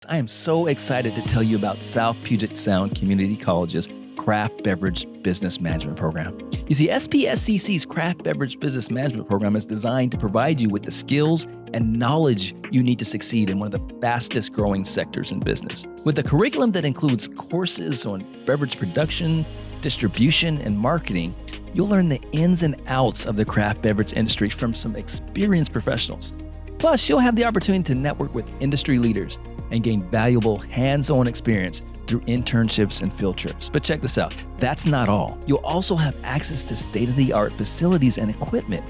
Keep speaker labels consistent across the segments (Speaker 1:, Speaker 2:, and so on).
Speaker 1: I am so excited to tell you about South Puget Sound Community College's Craft Beverage Business Management Program. You see, SPSCC's Craft Beverage Business Management Program is designed to provide you with the skills and knowledge you need to succeed in one of the fastest growing sectors in business. With a curriculum that includes courses on beverage production, distribution, and marketing, you'll learn the ins and outs of the craft beverage industry from some experienced professionals. Plus, you'll have the opportunity to network with industry leaders and gain valuable hands-on experience through internships and field trips. But check this out, that's not all. You'll also have access to state-of-the-art facilities and equipment,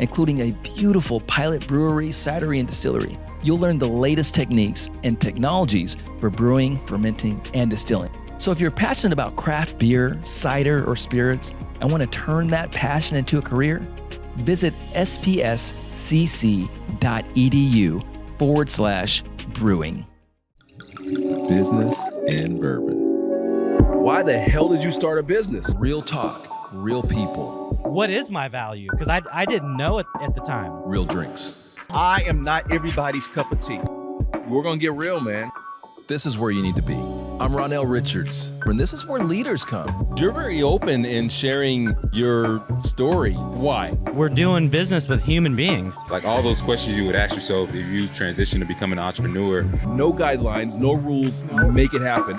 Speaker 1: including a beautiful pilot brewery, cidery, and distillery. You'll learn the latest techniques and technologies for brewing, fermenting, and distilling. So if you're passionate about craft beer, cider, or spirits, and want to turn that passion into a career, visit spscc.edu/brewing.
Speaker 2: Business and bourbon.
Speaker 3: Why the hell did you start a business?
Speaker 2: Real talk, real people,
Speaker 4: What is my value? Because I didn't know it at the time.
Speaker 2: real drinks.
Speaker 3: I am not everybody's cup of tea. We're gonna get real, man.
Speaker 2: This is where you need to be. I'm Ronnell Richards, and this is where leaders come.
Speaker 5: You're very open in sharing your story. Why?
Speaker 4: We're doing business with human beings.
Speaker 6: Like all those questions you would ask yourself if you transition to become an entrepreneur.
Speaker 3: No guidelines, no rules, make it happen.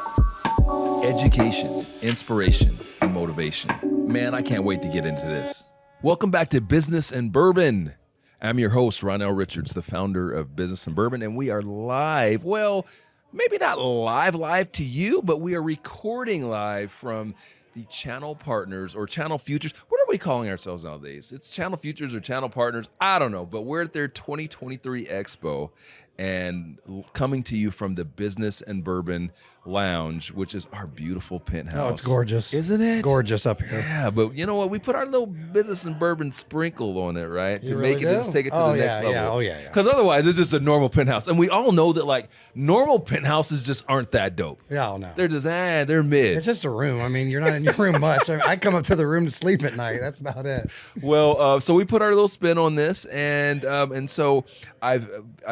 Speaker 2: Education, inspiration, and motivation. Man, I can't wait to get into this. Welcome back to Business and Bourbon. I'm your host, Ronnell Richards, the founder of Business and Bourbon, and we are live. Well, maybe not live to you, but we are recording live from the Channel Partners or Channel Futures. What are we calling ourselves nowadays? It's Channel Futures or Channel Partners. I don't know, but we're at their 2023 Expo and coming to you from the Business and Bourbon Lounge, which is our beautiful penthouse.
Speaker 7: Oh, it's gorgeous.
Speaker 2: Isn't it?
Speaker 7: Gorgeous up here.
Speaker 2: Yeah, but you know what? We put our little Business and Bourbon sprinkle on it, right?
Speaker 7: You
Speaker 2: to
Speaker 7: really
Speaker 2: make it,
Speaker 7: do?
Speaker 2: just take it to
Speaker 7: Oh,
Speaker 2: the next
Speaker 7: yeah,
Speaker 2: level.
Speaker 7: yeah. Oh, yeah, yeah.
Speaker 2: Because otherwise, it's just a normal penthouse. And we all know that, like, normal penthouses just aren't that dope.
Speaker 7: Yeah, oh, no.
Speaker 2: They're just, they're mid.
Speaker 7: It's just a room. I mean, you're not in your room much. I come up to the room to sleep at night. That's about it.
Speaker 2: Well, so we put our little spin on this, and so I've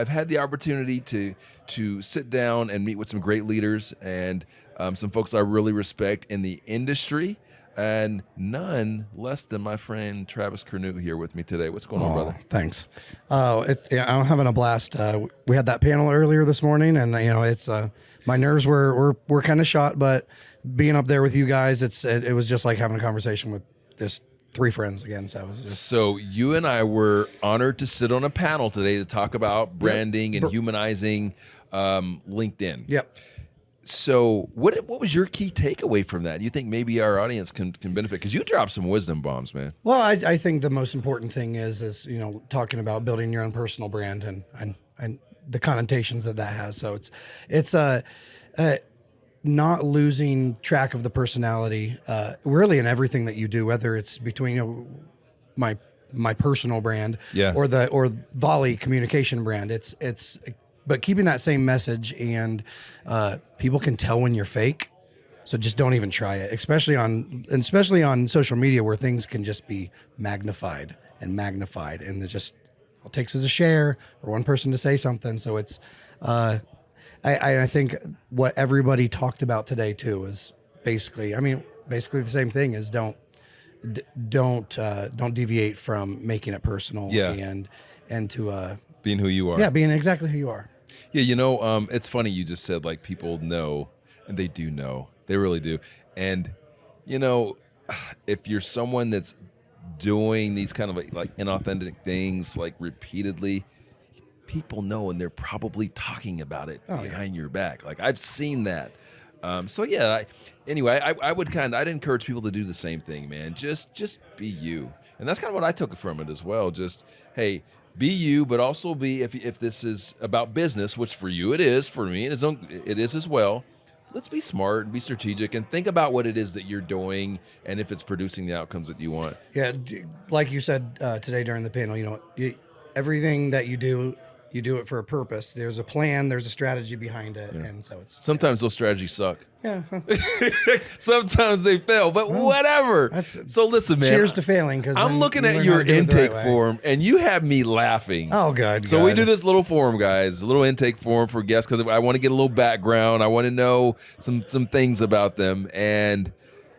Speaker 2: had the opportunity to sit down and meet with some great leaders and some folks I really respect in the industry, and none less than my friend Travis Curnutte here with me today. What's going on, brother?
Speaker 7: Thanks. I'm having a blast. We had that panel earlier this morning, and it's my nerves were kind of shot, but being up there with you guys, it was just like having a conversation with this three friends again. So it was just.
Speaker 2: So you and I were honored to sit on a panel today to talk about branding and humanizing LinkedIn.
Speaker 7: Yep.
Speaker 2: So what was your key takeaway from that? You think maybe our audience can benefit? Because you dropped some wisdom bombs, man.
Speaker 7: Well, I think the most important thing is talking about building your own personal brand and the connotations that has. So it's not losing track of the personality really in everything that you do, whether it's between my personal brand or Volli Communication brand. But keeping that same message, and people can tell when you're fake. So just don't even try it, especially on social media where things can just be magnified, and it just all it takes is a share or one person to say something. So it's I think what everybody talked about today too is basically the same thing is don't deviate from making it personal and to
Speaker 2: being who you are.
Speaker 7: Yeah, being exactly who you are.
Speaker 2: Yeah, it's funny you just said, like, people know, and they do know. They really do. And, if you're someone that's doing these kind of like inauthentic things like repeatedly, people know, and they're probably talking about it behind your back. Like, I've seen that. I'd encourage people to do the same ththing, man. Just be you. And that's kind of what I took from it as well. Just, hey, be you, but also be, if this is about business, which for you it is, for me it is as well, let's be smart and be strategic and think about what it is that you're doing and if it's producing the outcomes that you want.
Speaker 7: Yeah, like you said today during the panel, everything that you do, You do it for a purpose. There's a plan. There's a strategy behind it, and so it's
Speaker 2: Sometimes those strategies suck.
Speaker 7: yeah.
Speaker 2: Sometimes they fail, but whatever. So listen, man.
Speaker 7: Cheers to failing, because
Speaker 2: I'm looking at your intake form, and you have me laughing.
Speaker 7: Oh, good.
Speaker 2: So we do this little form, guys, a little intake form for guests, because I want to get a little background. I want to know some things about them. And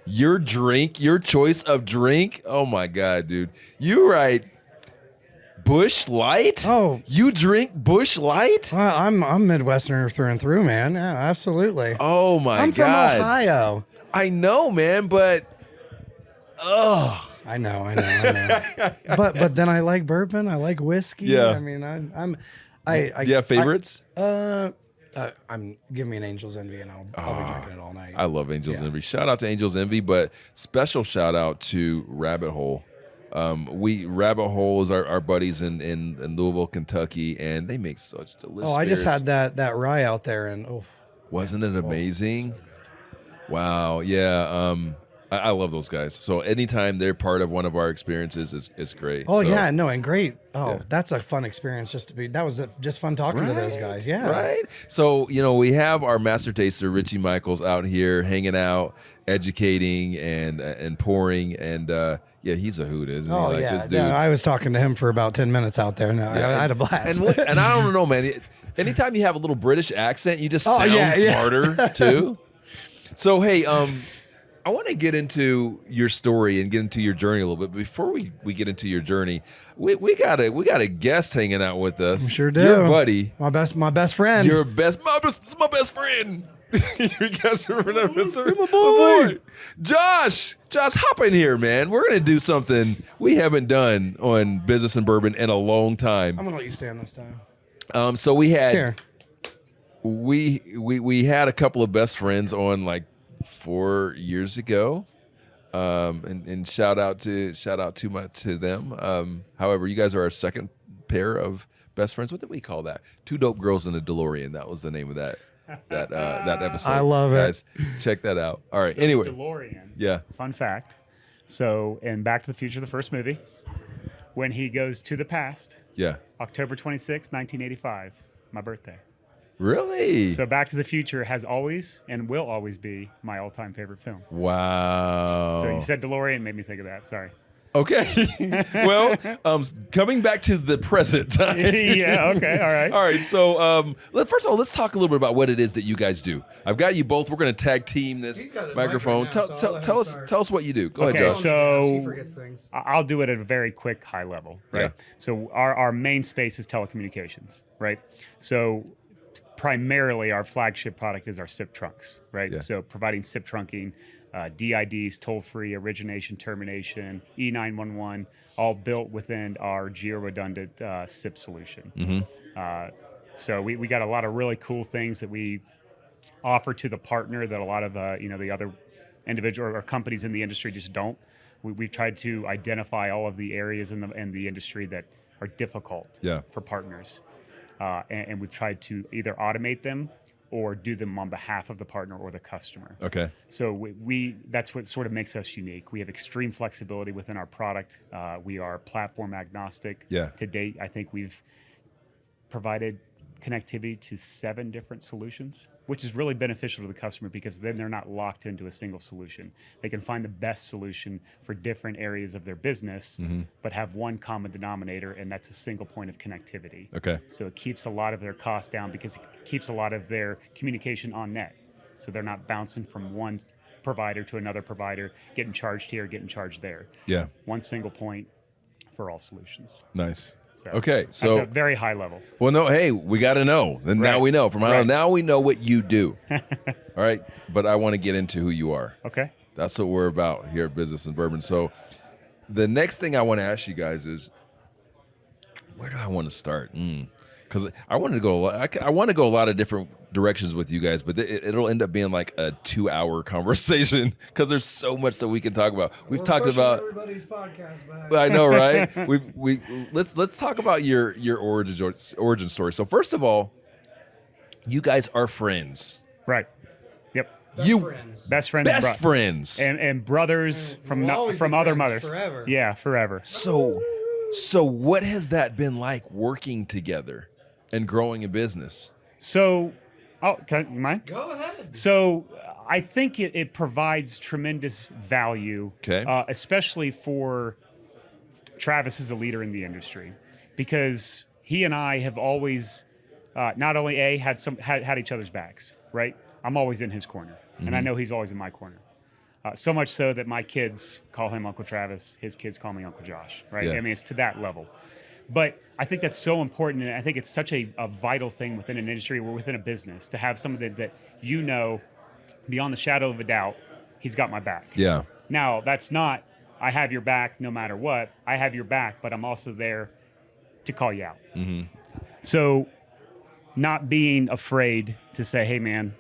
Speaker 2: your drink, your choice of drink, oh my God, dude. You write Bush Light?
Speaker 7: Oh.
Speaker 2: You drink Bush Light?
Speaker 7: Well, I'm Midwesterner through and through, man. Yeah, absolutely.
Speaker 2: Oh my
Speaker 7: I'm
Speaker 2: God.
Speaker 7: from Ohio.
Speaker 2: I know, man, but
Speaker 7: I know. but then I like bourbon. I like whiskey.
Speaker 2: Yeah.
Speaker 7: I mean, I
Speaker 2: do you have favorites?
Speaker 7: I'm give me an Angel's Envy, and I'll be drinking it all night.
Speaker 2: I love Angel's Envy. Shout out to Angel's Envy, but special shout out to Rabbit Hole. Rabbit Hole is our buddies in Louisville, Kentucky, and they make such delicious.
Speaker 7: I just
Speaker 2: spirits.
Speaker 7: had that rye out there, and
Speaker 2: wasn't it amazing? Wow, yeah. I love those guys. So anytime they're part of one of our experiences, is great.
Speaker 7: Oh
Speaker 2: So-
Speaker 7: yeah, no, and great. Oh,
Speaker 2: Yeah.
Speaker 7: that's a fun experience. That was just fun talking to those guys. Yeah,
Speaker 2: Right. So, we have our master taster, Richie Michaels, out here hanging out, educating and pouring. And yeah, he's a hoot, isn't he?
Speaker 7: Oh
Speaker 2: Like,
Speaker 7: yeah.
Speaker 2: this dude.
Speaker 7: Yeah, I was talking to him for about 10 minutes out there. No, I had a blast.
Speaker 2: And I don't know, man. Anytime you have a little British accent, you just sound
Speaker 7: yeah.
Speaker 2: smarter too. So hey, I want to get into your story and get into your journey a little bit. But before we get into your journy, we got a guest hanging out with us.
Speaker 7: We sure do.
Speaker 2: Your buddy.
Speaker 7: my best friend.
Speaker 2: My best friend. You guys remember
Speaker 7: my boy.
Speaker 2: Josh, hop in here, man. We're gonna do something we haven't done on Business and Bourbon in a long time.
Speaker 7: I'm gonna let you stand this time.
Speaker 2: So we had
Speaker 7: Here.
Speaker 2: we had a couple of best friends on like 4 years ago, and shout out to them. However, you guys are our second pair of best friends. What did we call that? Two dope girls in a DeLorean. That was the name of that episode.
Speaker 7: I love it.
Speaker 2: Guys, check that out. All right. Anyway,
Speaker 8: DeLorean.
Speaker 2: yeah.
Speaker 8: Fun fact. So, in Back to the Future, the first movie, when he goes to the past,
Speaker 2: Yeah.
Speaker 8: October 26, 1985, my birthday.
Speaker 2: Really?
Speaker 8: So, Back to the Future has always and will always be my all-time favorite film.
Speaker 2: Wow.
Speaker 8: So, you said DeLorean, made me think of that. Sorry.
Speaker 2: Okay. Well, coming back to the present time.
Speaker 8: Yeah, okay, all right.
Speaker 2: All right. So, first of all, let's talk a little bit about what it is that you guys do. I've got you both. We're going to tag team this
Speaker 7: He's got the
Speaker 2: microphone.
Speaker 7: mic right now, so I'll let
Speaker 2: Tell
Speaker 7: him
Speaker 2: us
Speaker 7: start.
Speaker 2: what you do. Go
Speaker 8: Okay,
Speaker 2: ahead, Josh.
Speaker 8: so
Speaker 7: She forgets things.
Speaker 8: I'll do it at a very quick high level, right?
Speaker 2: Yeah.
Speaker 8: So our main space is telecommunications, right? So primarily our flagship product is our SIP trunks, right?
Speaker 2: Yeah.
Speaker 8: So providing SIP trunking, DIDs, toll-free, origination, termination, E911, all built within our geo-redundant SIP solution. So we got a lot of really cool things that we offer to the partner that a lot of the other individual or companies in the industry just don't. We've tried to identify all of the areas in the industry that are difficult for partners, and we've tried to either automate them or do them on behalf of the partner or the customer.
Speaker 2: Okay.
Speaker 8: So we that's what sort of makes us unique. We have extreme flexibility within our product. We are platform agnostic.
Speaker 2: Yeah.
Speaker 8: To date, I think we've provided connectivity to 7 different solutions, which is really beneficial to the customer because then they're not locked into a single solution. They can find the best solution for different areas of their business, but have one common denominator, and that's a single point of connectivity.
Speaker 2: Okay.
Speaker 8: So it keeps a lot of their costs down because it keeps a lot of their communication on net. So they're not bouncing from one provider to another provider, getting charged here, getting charged there.
Speaker 2: Yeah.
Speaker 8: One single point for all solutions.
Speaker 2: Nice.
Speaker 8: So
Speaker 2: Okay. So,
Speaker 8: that's a very high level.
Speaker 2: well, no, hey, we got to know. And now
Speaker 8: Right.
Speaker 2: we know.
Speaker 8: Right.
Speaker 2: Now we know what you do. All right. But I want to get into who you are.
Speaker 8: Okay.
Speaker 2: That's what we're about here at Business and Bourbon. So the next thing I want to ask you guys is, where do I want to start? Because I want to go a lot of different directions with you guys, but it'll end up being like a 2-hour conversation because there's so much that we can talk about. We've talked about
Speaker 7: everybody's podcast back.
Speaker 2: I know, right? Let's talk about your origin story. So first of all, you guys are friends.
Speaker 8: Right. Yep. Best friends.
Speaker 2: Best friends.
Speaker 8: And brothers
Speaker 7: We'll always
Speaker 8: from
Speaker 7: be
Speaker 8: other
Speaker 7: friends
Speaker 8: mothers.
Speaker 7: forever.
Speaker 8: Yeah, forever.
Speaker 2: So what has that been like working together and growing a business?
Speaker 8: So, you mind? Go ahead. So, I think it provides tremendous value, especially for Travis as a leader in the industry, because he and I have always not only had each other's backs, right? I'm always in his corner, and I know he's always in my corner. So much so that my kids call him Uncle Travis, his kids call me Uncle Josh, right?
Speaker 2: Yeah.
Speaker 8: I mean, it's to that level. But I think that's so important, and I think it's such a vital thing within an industry or within a business to have somebody that you know, beyond the shadow of a doubt, he's got my back.
Speaker 2: Yeah.
Speaker 8: Now, that's not, I have your back no matter what. I have your back, but I'm also there to call you out.
Speaker 2: Mm-hmm.
Speaker 8: So not being afraid to say, hey, man,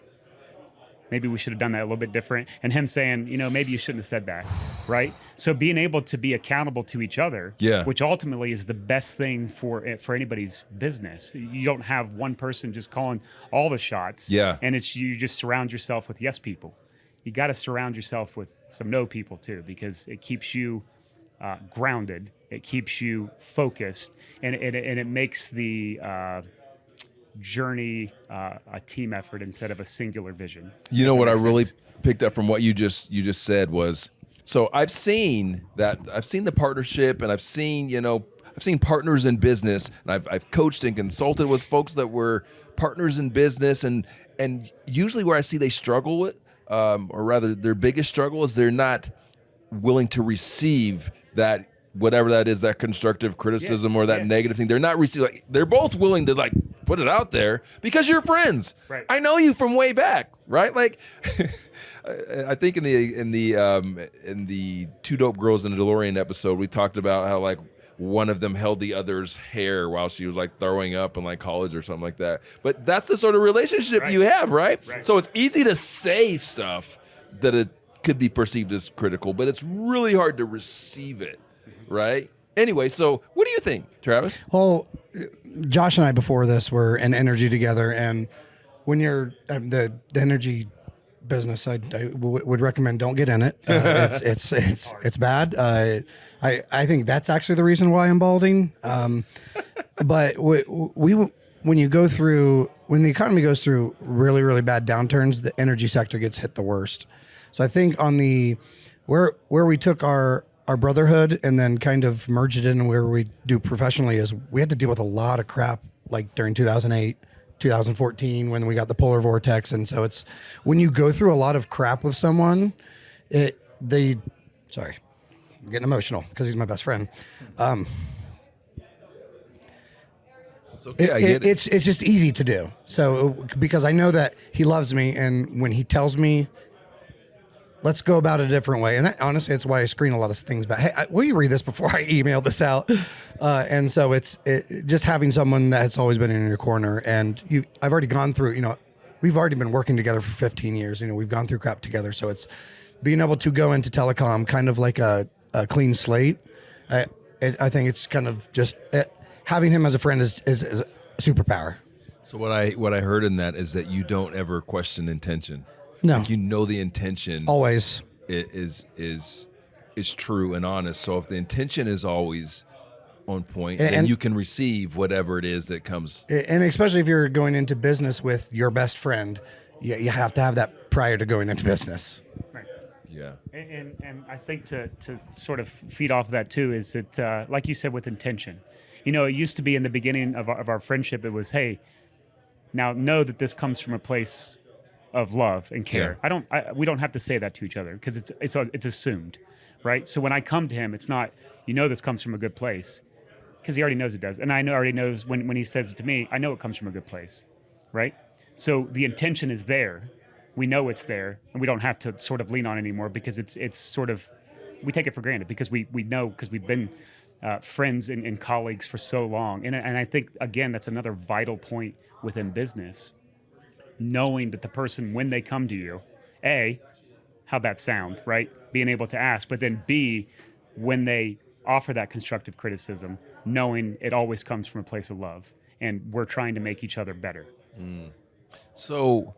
Speaker 8: maybe we should have done that a little bit different. And him saying, maybe you shouldn't have said that, right? So being able to be accountable to each other, which ultimately is the best thing for anybody's business. You don't have one person just calling all the shots.
Speaker 2: Yeah.
Speaker 8: And you just surround yourself with yes people. You got to surround yourself with some no people too, because it keeps you grounded. It keeps you focused, and it makes the journey a team effort instead of a singular vision.
Speaker 2: You know what I really picked up from what you just said was, so I've seen the partnership, and I've seen partners in business, and I've coached and consulted with folks that were partners in business, and usually where I see they struggle with, or rather their biggest struggle, is they're not willing to receive that, whatever that is, that constructive criticism or that negative thing. They're not receiving. They're both willing to put it out there because you're friends.
Speaker 8: Right.
Speaker 2: I know you from way back, right? I think in the Two Dope Girls in a DeLorean episode, we talked about how one of them held the other's hair while she was throwing up in college or something like that. But that's the sort of relationship you have, right? So it's easy to say stuff that it could be perceived as critical, but it's really hard to receive it, right? Anyway, so what do you think, Travis?
Speaker 7: Well, Josh and I before this were in energy together, and when you're the energy business, I would recommend don't get in it. It's bad. I think that's actually the reason why I'm balding. But when the economy goes through really, really bad downturns, the energy sector gets hit the worst. So I think on where we took our brotherhood and then kind of merged it in where we do professionally is we had to deal with a lot of crap during 2008, 2014 when we got the polar vortex. And so it's when you go through a lot of crap with someone, sorry, I'm getting emotional because he's my best friend.
Speaker 2: It's okay. I get it.
Speaker 7: It's just easy to do. So because I know that he loves me, and when he tells me, let's go about it a different way. And that, honestly, it's why I screen a lot of things back. Hey, will you read this before I email this out? And so it's just having someone that's always been in your corner. And I've already gone through, we've already been working together for 15 years. We've gone through crap together. So it's being able to go into telecom kind of like a clean slate. I think it's kind of just having him as a friend is a superpower.
Speaker 2: So what I heard in that is that you don't ever question intention.
Speaker 7: No,
Speaker 2: the intention
Speaker 7: always
Speaker 2: is true and honest. So if the intention is always on point, then you can receive whatever it is that comes.
Speaker 7: And especially if you're going into business with your best friend, you have to have that prior to going into business.
Speaker 8: Right.
Speaker 2: Yeah.
Speaker 8: And I think to sort of feed off of that too is that, like you said, with intention. It used to be in the beginning of our friendship, it was, hey, now know that this comes from a place of love and care.
Speaker 2: Yeah.
Speaker 8: We don't have to say that to each other because it's assumed, right? So when I come to him, it's not, this comes from a good place, because he already knows it does. And already knows when he says it to me, I know it comes from a good place, right? So the intention is there. We know it's there, and we don't have to sort of lean on it anymore because it's sort of, we take it for granted because we know, because we've been friends and colleagues for so long. And I think, again, that's another vital point within business. Knowing that the person, when they come to you, A, how'd that sound, right? Being able to ask, but then B, when they offer that constructive criticism, knowing it always comes from a place of love, and we're trying to make each other better.
Speaker 2: So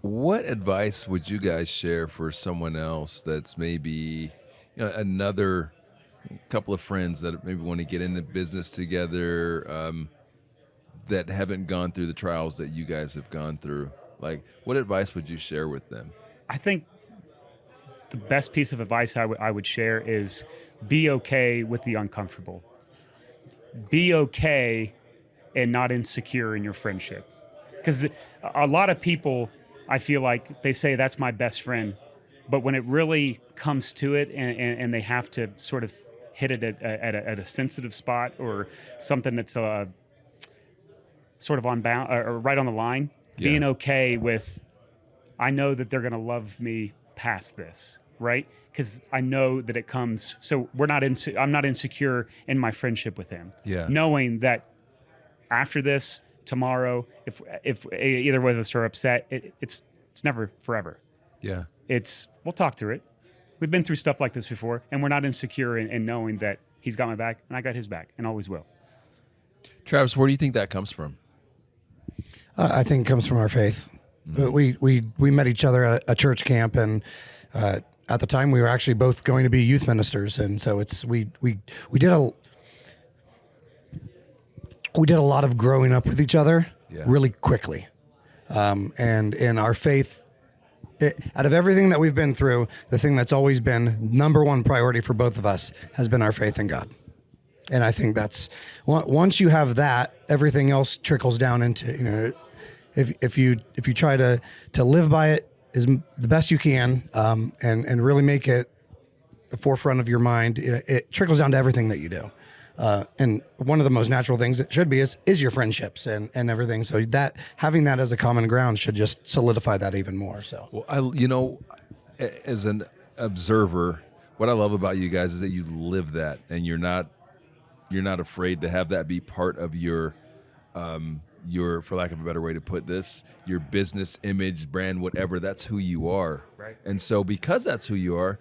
Speaker 2: what advice would you guys share for someone else that's maybe another couple of friends that maybe want to get into business together, that haven't gone through the trials that you guys have gone through? Like, what advice would you share with them?
Speaker 8: I think the best piece of advice I would share is be okay with the uncomfortable. Be okay and not insecure in your friendship. Because a lot of people, I feel like they say that's my best friend, but when it really comes to it and they have to sort of hit it at a sensitive spot or something that's sort of on bound or right on the line, being okay with, I know that they're going to love me past this, right? Because I know that it comes. So I'm not insecure in my friendship with him.
Speaker 2: Yeah.
Speaker 8: Knowing that after this, tomorrow, if either one of us are upset, it's never forever.
Speaker 2: Yeah.
Speaker 8: We'll talk through it. We've been through stuff like this before, and we're not insecure in knowing that he's got my back and I got his back, and always will.
Speaker 2: Travis, where do you think that comes from?
Speaker 7: I think it comes from our faith. We met each other at a church camp, and at the time we were actually both going to be youth ministers, and so we did a lot of growing up with each other really quickly, and in our faith. Out of everything that we've been through, the thing that's always been number one priority for both of us has been our faith in God. And I think that's, once you have that, everything else trickles down into, if you try to live by it is the best you can, and really make it the forefront of your mind, it trickles down to everything that you do. And one of the most natural things it should be is your friendships and everything. So that having that as a common ground should just solidify that even more. So,
Speaker 2: well, as an observer, what I love about you guys is that you live that, and you're not afraid to have that be part of your, for lack of a better way to put this, your business image, brand, whatever. That's who you are.
Speaker 8: Right.
Speaker 2: And so because that's who you are,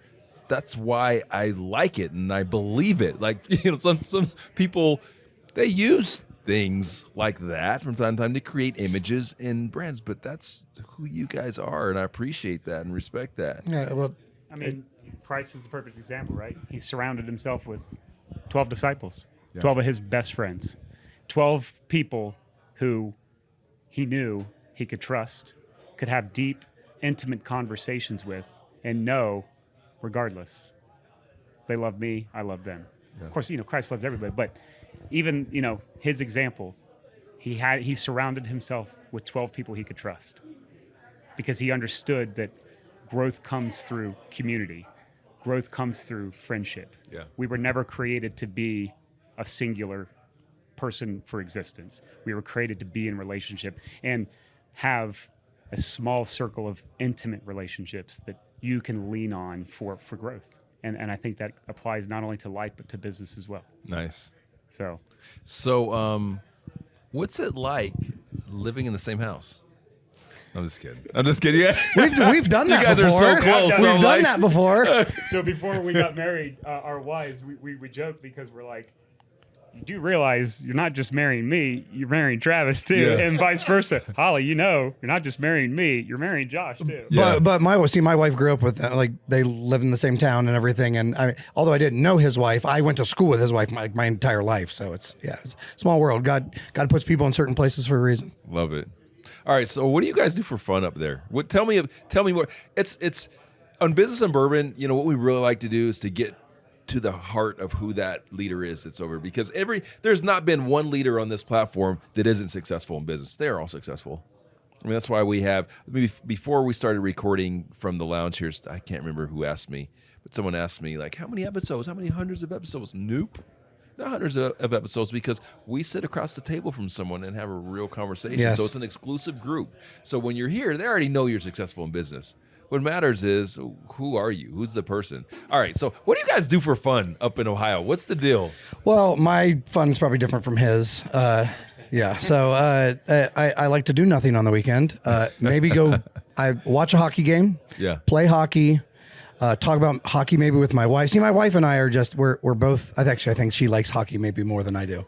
Speaker 2: that's why I like it and I believe it. Like, some people, they use things like that from time to time to create images in brands, but that's who you guys are, and I appreciate that and respect that.
Speaker 7: yeah, well,
Speaker 8: I mean, Christ is the perfect example, right? He surrounded himself with 12 disciples, 12 of his best friends, 12 people who he knew he could trust, could have deep, intimate conversations with, and know, regardless, they love me, I love them. Of course, Christ loves everybody, but even, his example, he surrounded himself with 12 people he could trust, because he understood that growth comes through community. Growth comes through friendship.
Speaker 2: Yeah.
Speaker 8: We were never created to be a singular person for existence. We were created to be in relationship and have a small circle of intimate relationships that you can lean on for growth. And I think that applies not only to life, but to business as well.
Speaker 2: Nice.
Speaker 8: So,
Speaker 2: what's it like living in the same house? I'm just kidding. Yeah.
Speaker 7: we've done that
Speaker 2: You guys
Speaker 7: before.
Speaker 2: are so close.
Speaker 7: We've done that before.
Speaker 8: so before we got married, our wives, we would joke because we're like, you do realize you're not just marrying me, you're marrying Travis too, and vice versa. Holly, you're not just marrying me, you're marrying Josh too.
Speaker 2: Yeah.
Speaker 7: But my wife grew up with, they live in the same town and everything. And although I didn't know his wife, I went to school with his wife my entire life. So it's a small world. God puts people in certain places for a reason.
Speaker 2: Love it. All right, so what do you guys do for fun up there? Tell me more. It's on Business and Bourbon. What we really like to do is to get to the heart of who that leader is that's over, because there's not been one leader on this platform that isn't successful in business. They're all successful. I mean, that's why we have, before we started recording from the lounge here, I can't remember who asked me, but someone asked me, like, how many episodes, how many hundreds of episodes? Nope. Not hundreds of episodes, because we sit across the table from someone and have a real conversation.
Speaker 7: Yes.
Speaker 2: So it's an exclusive group. So when you're here, they already know you're successful in business. What matters is, who are you? Who's the person? All right, so what do you guys do for fun up in Ohio? What's the deal?
Speaker 7: Well, my fun's probably different from his. So I like to do nothing on the weekend. Maybe I watch a hockey game.
Speaker 2: Yeah.
Speaker 7: Play hockey. Talk about hockey maybe with my wife. See, my wife and I are we're both. I think she likes hockey maybe more than I do.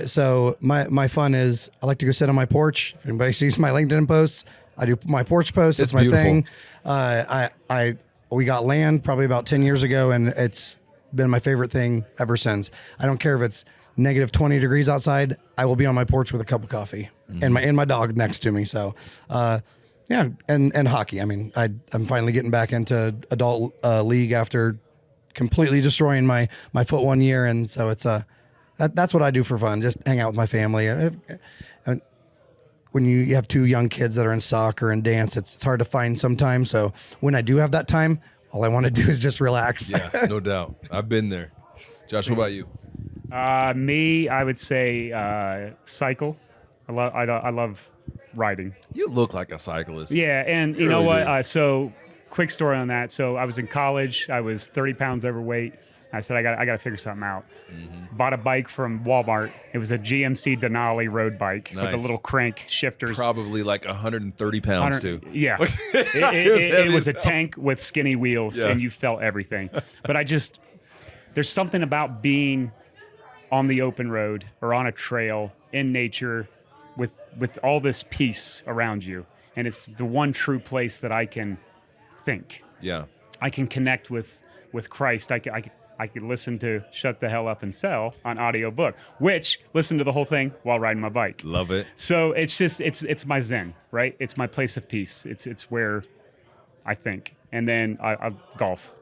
Speaker 7: So my fun is I like to go sit on my porch. If anybody sees my LinkedIn posts, I do my porch posts. It's my
Speaker 2: beautiful
Speaker 7: thing. We got land probably about 10 years ago, and it's been my favorite thing ever since. I don't care if it's negative 20 degrees outside, I will be on my porch with a cup of coffee and my dog next to me. So, yeah, and hockey. I mean, I'm finally getting back into adult league after completely destroying my foot one year, and so it's that's what I do for fun. Just hang out with my family. And when you have two young kids that are in soccer and dance, it's hard to find sometimes. So when I do have that time, all I want to do is just relax.
Speaker 2: Yeah, no doubt. I've been there. Josh, what about you?
Speaker 8: Me, I would say cycle. I love riding.
Speaker 2: You look like a cyclist.
Speaker 8: Yeah, and you know what? So, quick story on that. So, I was in college. I was 30 pounds overweight. I said, I got to figure something out. Bought a bike from Walmart. It was a GMC Denali road bike with a little crank shifters.
Speaker 2: Probably like 130 pounds too.
Speaker 8: Yeah. it was a tank with skinny wheels, and you felt everything. But there's something about being on the open road or on a trail in nature with all this peace around you. And it's the one true place that I can think.
Speaker 2: Yeah.
Speaker 8: I can connect with Christ. I can listen to Shut the Hell Up and Sell on audiobook, which listen to the whole thing while riding my bike.
Speaker 2: Love it.
Speaker 8: So it's my zen, right? It's my place of peace. It's where I think. And then I golf.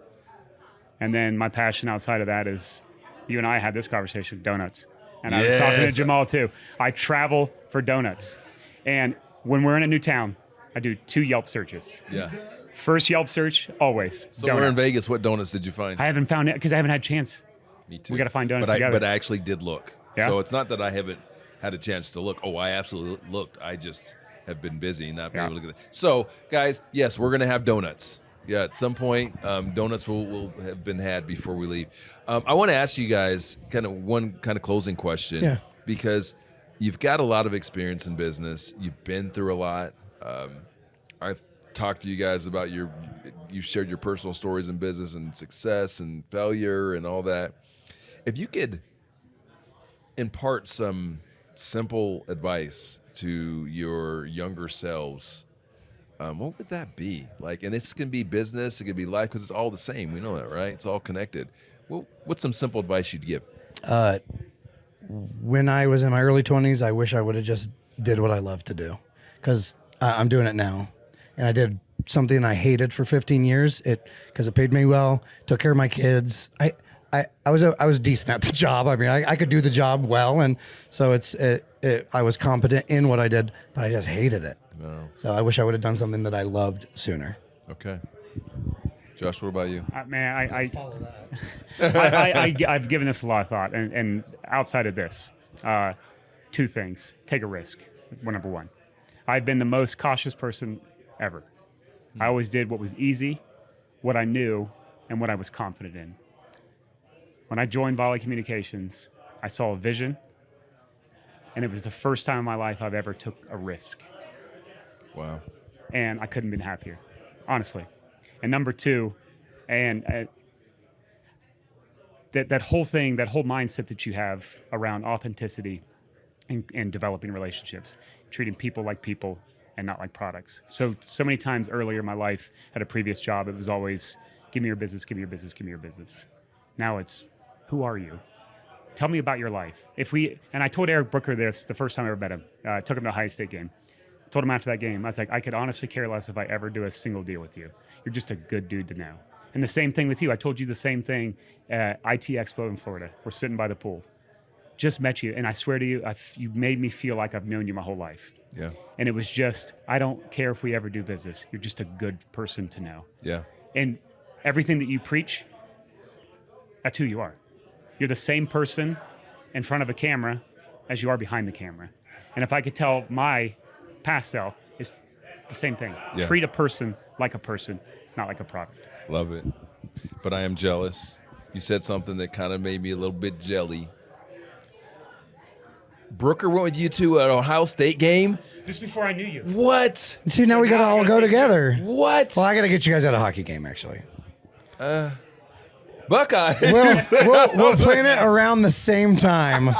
Speaker 8: And then my passion outside of that is, you and I had this conversation, donuts. And I was talking to Jamal too. I travel for donuts. And when we're in a new town, I do 2 Yelp searches.
Speaker 2: Yeah.
Speaker 8: First Yelp search, always.
Speaker 2: So
Speaker 8: donut.
Speaker 2: we're in Vegas. What donuts did you find?
Speaker 8: I haven't found it because I haven't had a chance.
Speaker 2: Me too.
Speaker 8: We got to find donuts
Speaker 2: but
Speaker 8: together.
Speaker 2: But I actually did look.
Speaker 8: Yeah?
Speaker 2: So it's not that I haven't had a chance to look. Oh, I absolutely looked. I just have been busy and not been able to get it. So, guys, yes, we're going to have donuts. Yeah, at some point, donuts will have been had before we leave. I want to ask you guys one closing question.
Speaker 7: Yeah.
Speaker 2: Because you've got a lot of experience in business. You've been through a lot. I've talked to you guys about you shared your personal stories in business and success and failure and all that. If you could impart some simple advice to your younger selves, what would that be? And this can be business, it could be life, because it's all the same. We know that, right? It's all connected. Well, what's some simple advice you'd give?
Speaker 7: When I was in my early 20s, I wish I would have just did what I love to do, because I'm doing it now. And I did something I hated for 15 years because it paid me well, took care of my kids. I was decent at the job. I mean, I could do the job well, and so I was competent in what I did, but I just hated it.
Speaker 2: No.
Speaker 7: So I wish I would have done something that I loved sooner.
Speaker 2: Okay. Josh, what about you?
Speaker 8: I
Speaker 7: follow that.
Speaker 8: I've given this a lot of thought, and outside of this, 2 things. Take a risk, number 1. I've been the most cautious person ever. I always did what was easy, what I knew, and what I was confident in. When I joined Volli Communications, I saw a vision, and it was the first time in my life I've ever took a risk.
Speaker 2: Wow.
Speaker 8: And I couldn't have been happier, honestly. And number 2, and that whole thing, that whole mindset that you have around authenticity and developing relationships, treating people like people and not like products. So many times earlier in my life at a previous job, it was always, give me your business, give me your business, give me your business. Now it's, who are you? Tell me about your life. And I told Eric Brooker this the first time I ever met him. Took him to a Ohio State game. Told him after that game, I was like, I could honestly care less if I ever do a single deal with you. You're just a good dude to know. And the same thing with you. I told you the same thing at IT Expo in Florida. We're sitting by the pool. Just met you, and I swear to you, you made me feel like I've known you my whole life.
Speaker 2: Yeah.
Speaker 8: And it was just, I don't care if we ever do business. You're just a good person to know.
Speaker 2: Yeah.
Speaker 8: And everything that you preach, that's who you are. You're the same person in front of a camera as you are behind the camera. And if I could tell my past self, it's the same thing.
Speaker 2: Yeah.
Speaker 8: Treat a person, not like a product.
Speaker 2: Love it. But I am jealous. You said something that kind of made me a little bit jelly. Brooker went with you to an Ohio State game?
Speaker 8: Just before I knew you.
Speaker 2: What?
Speaker 7: See, now we got to all go together.
Speaker 2: What?
Speaker 7: Well, I got to get you guys at a hockey game, actually.
Speaker 2: Buckeye.
Speaker 7: We'll plan it around the same time.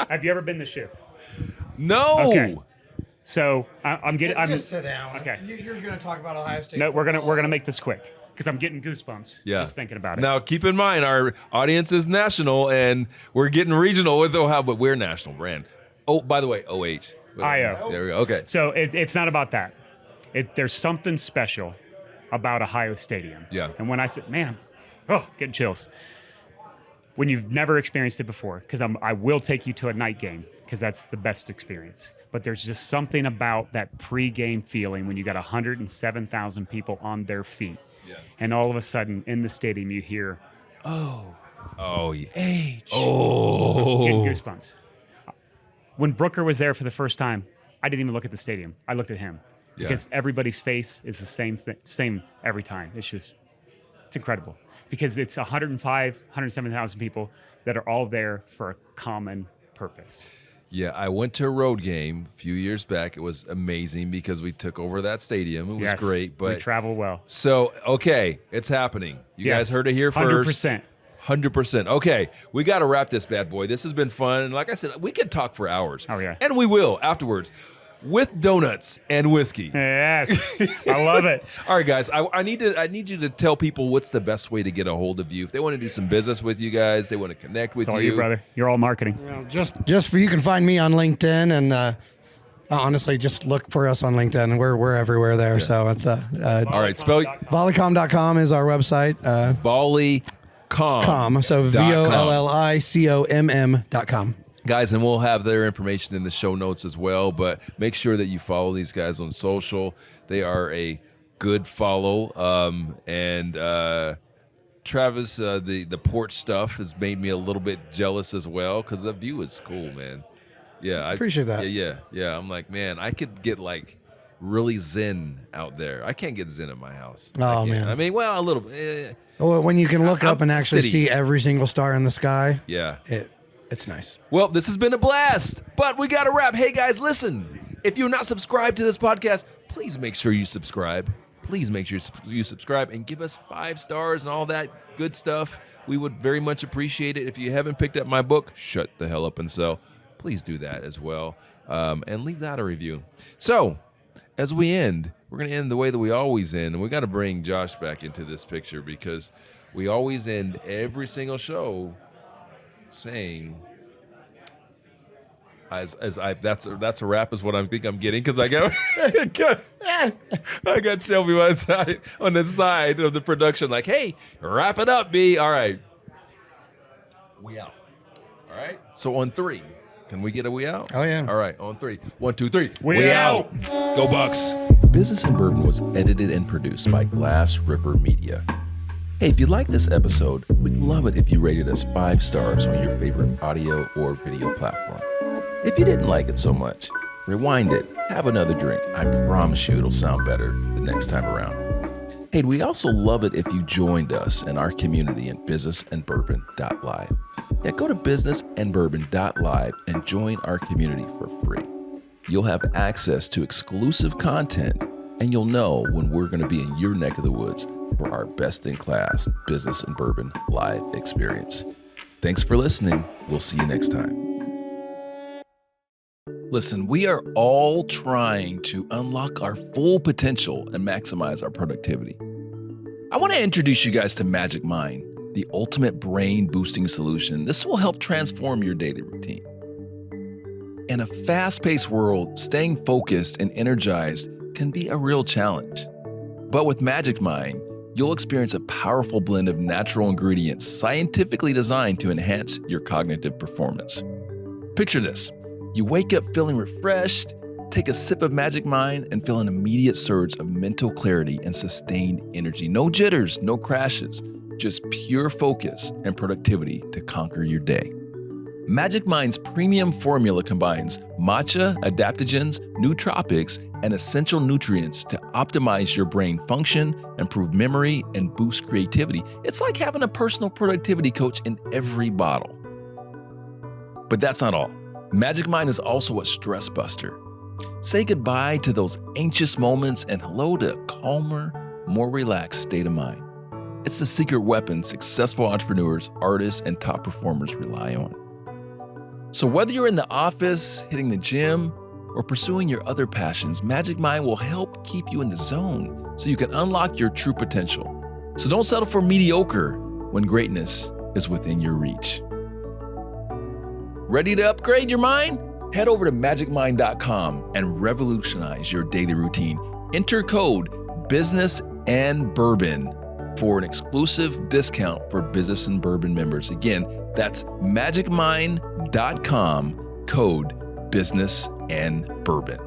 Speaker 8: Have you ever been to Schluep?
Speaker 2: No.
Speaker 8: Okay. So I'm getting. I'm
Speaker 7: just sit down.
Speaker 8: Okay.
Speaker 7: You're going to talk about Ohio State.
Speaker 8: No, we're gonna make this quick because I'm getting goosebumps just thinking about it.
Speaker 2: Now, keep in mind, our audience is national, and we're getting regional with Ohio, but we're national brand. Oh, by the way, OH.
Speaker 8: IO.
Speaker 2: There we go. Okay.
Speaker 8: So it's not about that. There's something special about Ohio Stadium.
Speaker 2: Yeah.
Speaker 8: And when I said, man, getting chills. When you've never experienced it before, because I will take you to a night game because that's the best experience. But there's just something about that pregame feeling when you got 107,000 people on their feet.
Speaker 2: Yeah.
Speaker 8: And all of a sudden in the stadium you hear,
Speaker 2: Oh, yeah.
Speaker 8: H.
Speaker 2: Oh.
Speaker 8: Getting goosebumps. When Brooker was there for the first time, I didn't even look at the stadium. I looked at him because everybody's face is the same every time. It's incredible because it's 107,000 people that are all there for a common purpose.
Speaker 2: Yeah, I went to a road game a few years back. It was amazing because we took over that stadium. It was great. But
Speaker 8: we travel well.
Speaker 2: So, okay, it's happening. You guys heard it here first.
Speaker 8: 100%.
Speaker 2: 100%. Okay, we got to wrap this bad boy. This has been fun. And like I said, we could talk for hours.
Speaker 8: Oh, yeah.
Speaker 2: And we will afterwards with donuts and whiskey.
Speaker 8: Yes, I love it.
Speaker 2: All right, guys, I need you to tell people what's the best way to get a hold of you. If they want to do some business with you guys, they want to connect with
Speaker 8: It's all
Speaker 2: you.
Speaker 8: you, brother. You're all marketing.
Speaker 7: Well, just for you can find me on LinkedIn, and honestly, just look for us on LinkedIn. We're everywhere there. So it's
Speaker 2: All right, spell
Speaker 7: vollicom.com is our website.
Speaker 2: Vollicom.
Speaker 7: So VOLLICOMM.com.
Speaker 2: Guys, and we'll have their information in the show notes as well, but make sure that you follow these guys on social. They are a good follow. And Travis, the porch stuff has made me a little bit jealous as well because the view is cool, man. Yeah, I
Speaker 7: appreciate that.
Speaker 2: Yeah. I'm like, man, I could get like really zen out there. I can't get zen at my house.
Speaker 7: Oh, man.
Speaker 2: I mean, well, a little bit.
Speaker 7: Well, when you can look up and actually
Speaker 2: city.
Speaker 7: see every single star in the sky,
Speaker 2: Yeah.
Speaker 7: it's nice.
Speaker 2: Well, this has been a blast, but we got to wrap. Hey, guys, listen. If you're not subscribed to this podcast, please make sure you subscribe. Please make sure you subscribe and give us 5 stars and all that good stuff. We would very much appreciate it. If you haven't picked up my book, Shut the Hell Up and Sell, please do that as well. And leave that a review. So, as we end, we're going to end the way that we always end. And we got to bring Josh back into this picture because we always end every single show saying, that's a wrap is what I think I'm getting because I got Shelby on the side of the production like, hey, wrap it up, B. All right. We out. All right. So on 3, can we get a we out?
Speaker 7: Oh, yeah.
Speaker 2: All right. On 3. 1, 2, 3.
Speaker 8: We out.
Speaker 2: Go Bucks.
Speaker 1: Business in Bourbon was edited and produced by Glass River Media. Hey, if you like this episode, we'd love it if you rated us 5 stars on your favorite audio or video platform. If you didn't like it so much, rewind it, have another drink. I promise you it'll sound better the next time around. Hey, we'd also love it if you joined us in our community in businessandbourbon.live. Yeah, go to businessandbourbon.live and join our community for free. You'll have access to exclusive content, and you'll know when we're going to be in your neck of the woods for our best-in-class Business and Bourbon live experience. Thanks for listening. We'll see you next time. Listen, we are all trying to unlock our full potential and maximize our productivity. I want to introduce you guys to Magic Mind, the ultimate brain-boosting solution. This will help transform your daily routine. In a fast-paced world, staying focused and energized can be a real challenge. But with Magic Mind, you'll experience a powerful blend of natural ingredients scientifically designed to enhance your cognitive performance. Picture this. You wake up feeling refreshed, take a sip of Magic Mind, and feel an immediate surge of mental clarity and sustained energy. No jitters, no crashes, just pure focus and productivity to conquer your day. Magic Mind's premium formula combines matcha, adaptogens, nootropics, and essential nutrients to optimize your brain function, improve memory, and boost creativity. It's like having a personal productivity coach in every bottle. But that's not all. Magic Mind is also a stress buster. Say goodbye to those anxious moments and hello to a calmer, more relaxed state of mind. It's the secret weapon successful entrepreneurs, artists, and top performers rely on. So whether you're in the office, hitting the gym, or pursuing your other passions, Magic Mind will help keep you in the zone so you can unlock your true potential. So don't settle for mediocre when greatness is within your reach. Ready to upgrade your mind? Head over to magicmind.com and revolutionize your daily routine. Enter code Business and Bourbon for an exclusive discount for Business and Bourbon members. Again, that's magicmind.com, code Business and Bourbon.